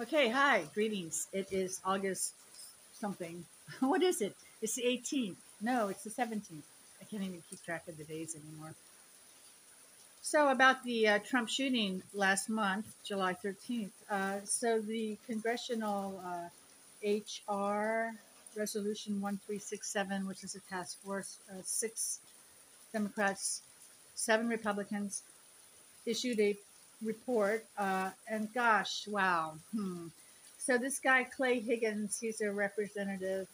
Okay, hi, greetings. It is August something. What is it? It's the 18th. No, it's the 17th. I can't even keep track of the days anymore. So, about the Trump shooting last month, July 13th. So, the congressional HR Resolution 1367, which is a task force, six Democrats, seven Republicans, issued a report. And gosh, wow. So this guy, Clay Higgins, he's a representative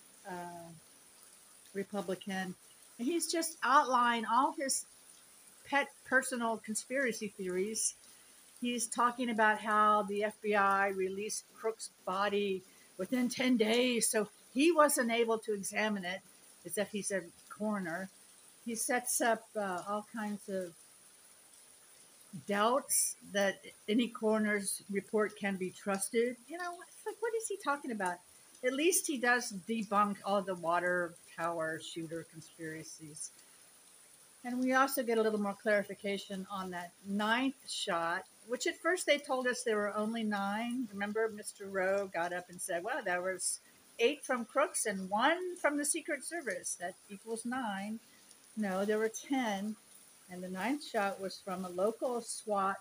Republican, and he's just outlined all his pet personal conspiracy theories. He's talking about how the FBI released Crook's body within 10 days, so he wasn't able to examine it, as if he's a coroner. He sets up all kinds of doubts that any coroner's report can be trusted. It's like, what is he talking about? At least he does debunk all the water tower shooter conspiracies. And we also get a little more clarification on that ninth shot, which at first they told us there were only nine. Remember, Mr. Rowe got up and said, well, there was eight from Crooks and one from the Secret Service. That equals nine. No, there were 10. And the ninth shot was from a local SWAT,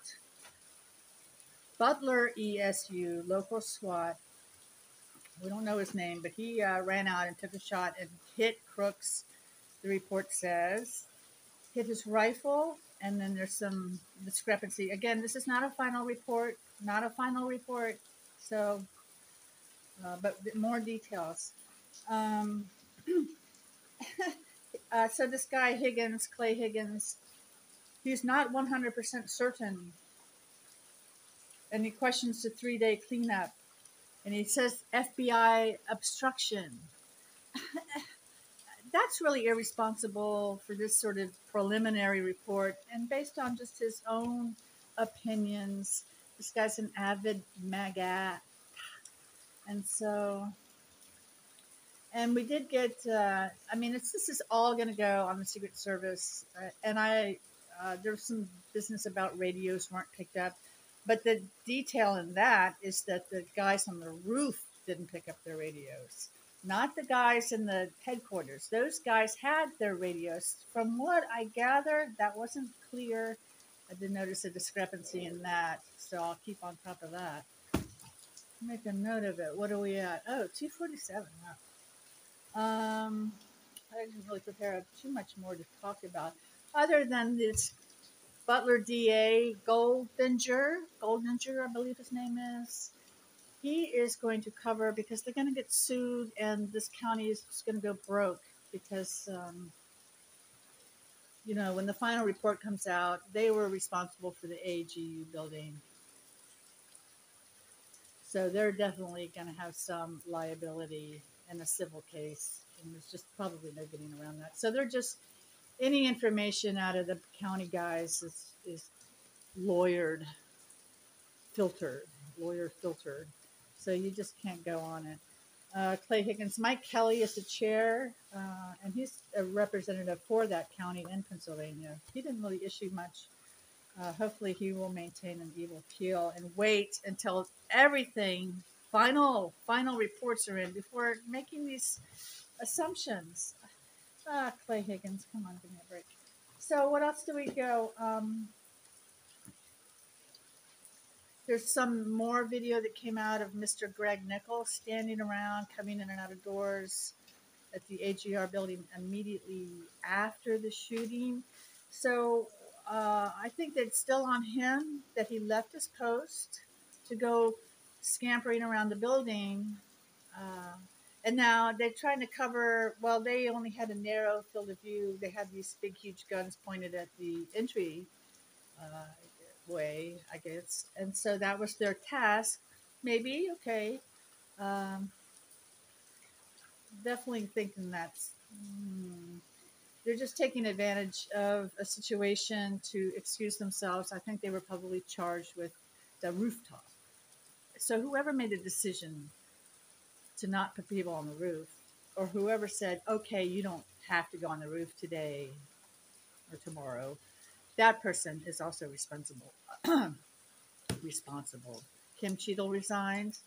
Butler ESU, local SWAT. We don't know his name, but he ran out and took a shot and hit Crooks, the report says. Hit his rifle, and then there's some discrepancy. Again, this is not a final report, not a final report. So, but more details. Um, so this guy Higgins, Clay Higgins, he's not 100% certain, and he questions the 3-day cleanup, and he says FBI obstruction. That's really irresponsible for this sort of preliminary report, and based on just his own opinions. This guy's an avid MAGA, and so, and we did get. This is all going to go on the Secret Service, and there's some business about radios weren't picked up, but the detail in that is that the guys on the roof didn't pick up their radios. Not the guys in the headquarters. Those guys had their radios. From what I gathered, that wasn't clear. I did notice a discrepancy in that, so I'll keep on top of that. Make a note of it. What are we at? Oh, 247. Wow. I didn't really prepare too much more to talk about, other than this Butler DA Goldinger, I believe his name is. He is going to cover, because they're going to get sued, and this county is just going to go broke because, when the final report comes out, they were responsible for the AGU building. So they're definitely going to have some liability in a civil case, and there's just probably no getting around that. So they're just, any information out of the county guys is lawyered, filtered, lawyer filtered. So you just can't go on it. Clay Higgins. Mike Kelly is the chair, and he's a representative for that county in Pennsylvania. He didn't really issue much. Hopefully, he will maintain an even keel and wait until everything, final reports are in before making these assumptions. Clay Higgins, come on, give me a break. So, what else do we go? There's some more video that came out of Mr. Greg Nicols standing around, coming in and out of doors at the AGR building immediately after the shooting. So I think that it's still on him that he left his post to go scampering around the building. And now they're trying to cover, well, they only had a narrow field of view. They had these big, huge guns pointed at the entry way, I guess. And so that was their task. Maybe, okay. Um, Definitely thinking that's, they're just taking advantage of a situation to excuse themselves. I think they were probably charged with the rooftop. So whoever made the decision to not put people on the roof, or whoever said, okay, you don't have to go on the roof today or tomorrow, that person is also responsible. Kim Cheadle resigned.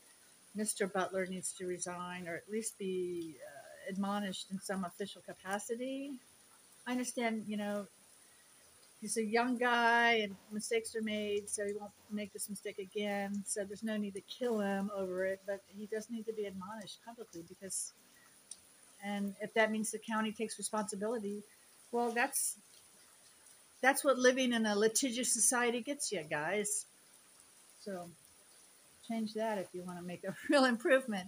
Mr. Butler needs to resign or at least be admonished in some official capacity. I understand, he's a young guy and mistakes are made, so he won't make this mistake again. So there's no need to kill him over it, but he does need to be admonished publicly because, and if that means the county takes responsibility, well, that's what living in a litigious society gets you, guys. So change that if you want to make a real improvement.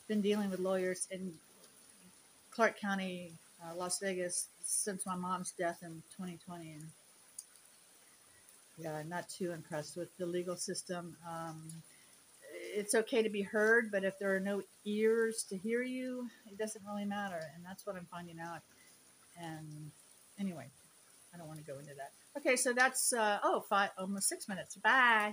Been dealing with lawyers in Clark County, Las Vegas, since my mom's death in 2020, and yeah, not too impressed with the legal system. It's okay to be heard, but if there are no ears to hear you, it doesn't really matter, and that's what I'm finding out. And anyway, I don't want to go into that. Okay, so that's almost 6 minutes. Bye.